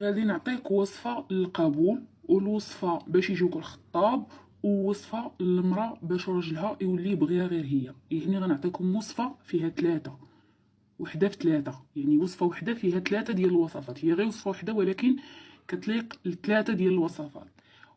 غادي نعطيك وصفة للقبول، والوصفة باش يجيوك الخطاب، ووصفة للمرا باش راجلها يولي يبغيها غير هي. يعني غنعطيكم وصفة فيها ثلاثة، وحدة في ثلاثة، يعني وصفة وحدة فيها ثلاثة ديال الوصفات. هي غير وصفة وحدة ولكن كتليق لثلاثة ديال الوصفات.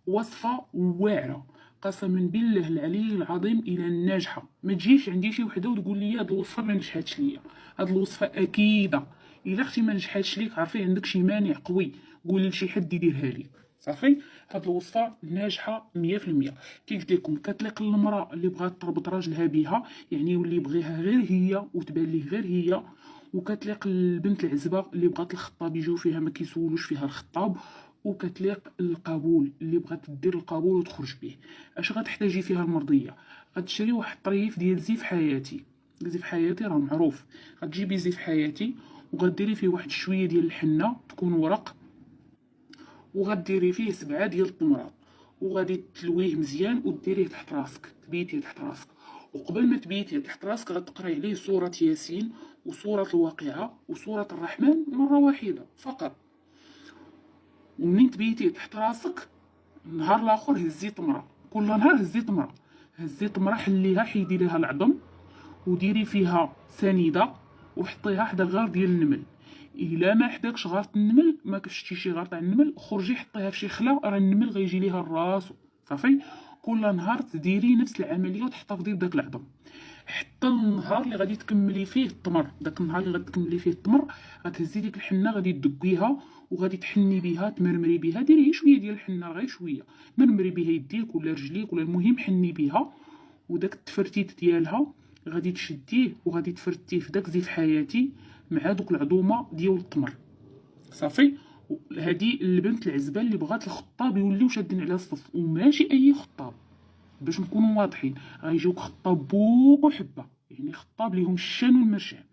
وصفة واعرة قسما بالله العلي العظيم الى الناجحة. ما تجيش عندي شي وحده وتقول لي هاد الوصفة ما نجحتش ليا. هاد الوصفة اكيدة. الا اختي ما نجحتش ليك عرفي عندك شي مانع قوي، قولي لشي حد يديرها لك صافي. هاد الوصفه ناجحه 100%. كي قلت لكم كتليق للمراه اللي بغات تربط راجلها بها، يعني واللي يبغيها غير هي وتبان ليه غير هي. وكتليق للبنت العزبه اللي بغات الخطاب يجيو فيها ما كيسولوش فيها الخطاب. وكتليق للقبول اللي بغات دير القبول وتخرج به. اش غتحتاجي فيها المرضيه؟ غتشري واحد الطريف ديال زيف حياتي. زيف حياتي راه معروف. غتجيبي زيف حياتي وغديري فيه واحد شويه ديال الحنه تكون ورق، وغديري فيه 7 ديال التمرات، وغادي تلويه مزيان وديريه تحت راسك، تبيتيه تحت راسك. وقبل ما تبيتيه تحت راسك غتقراي عليه سورة ياسين وسورة الواقعة وسورة الرحمن مرة واحدة فقط. ومنين تبيتيه تحت راسك النهار الاخر هزي تمرة، كل نهار هزي تمرة. هزي تمرة حليها حيدي ليها العظم، وديري فيها سنيده وحطيها حدا غار ديال النمل. الا ما حداكش غارت النمل، ما كشتي شي غار تاع النمل، خرجي حطيها في شي خلا راه النمل غيجي ليها الراس صافي. كل نهار تديري نفس العمليه وتحتفظي بداك العظم حتى النهار اللي غادي تكملي فيه التمر. داك النهار اللي غادي تكملي فيه التمر غتهزي ديك الحنه غادي تدقيها وغادي تحني بها تمرمري بها. ديري شويه ديال الحنه غير شويه، مرمري بها يديك ولا رجليك ولا المهم حني بها. وداك التفرتيت ديالها غادي تشديه وغادي تفرتيه في داك زيف حياتي مع دوك العظومه ديال التمر صافي. هادي البنت العزبه اللي بغات الخطاب يوليو شادين عليها الصف، وماشي اي خطاب باش نكونوا واضحين. غيجيوك خطاب بوق وحبه، يعني خطاب ليهم الشان والمرشان.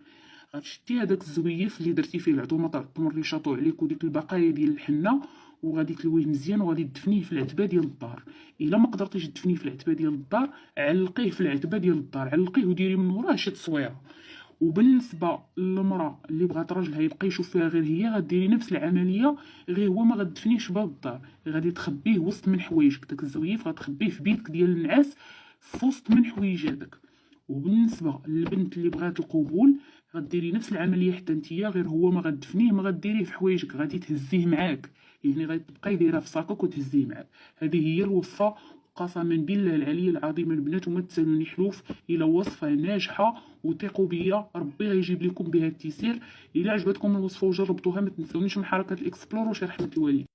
غتشدي هذاك الزويف اللي درتي فيه العظومه تاع التمر اللي شاطو عليك وديك البقايا ديال الحنه، وغادي تلويه مزيان وغادي تدفنيه في العتبه ديال الدار. الا ما قدرتيش تدفنيه في العتبه ديال الدار علقيه في العتبه ديال الدار، علقيه وديري من وراه شي تصويره. وبالنسبه للمراه اللي بغات راجلها يبقى يشوف فيها غير هي غديري نفس العمليه، غير هو ما غتدفنيش باب الدار، غادي تخبيه وسط من حوايجك. داك الزويف غتخبيه في بيتك ديال النعاس في وسط من حوايجاتك. وبالنسبه للبنت اللي بغات القبول غديري نفس العمليه حتى نتيا، غير هو ما غتدفنيه، ما غديريه في حوايجك، غادي تهزيه معاك. يعني غتبقاي دايره في صاكك وتهزيه معاك. هذه هي الوصفه. قسما بالله العلي العظيم البنات وما تسالوني حلوف، الى وصفه ناجحه وثقوا بيا ربي غيجيب لكم بها التيسير. الى عجبتكم الوصفه وجربتوها ما تنسونيش من حركه الاكسبلور وشي رحمه الوالدين.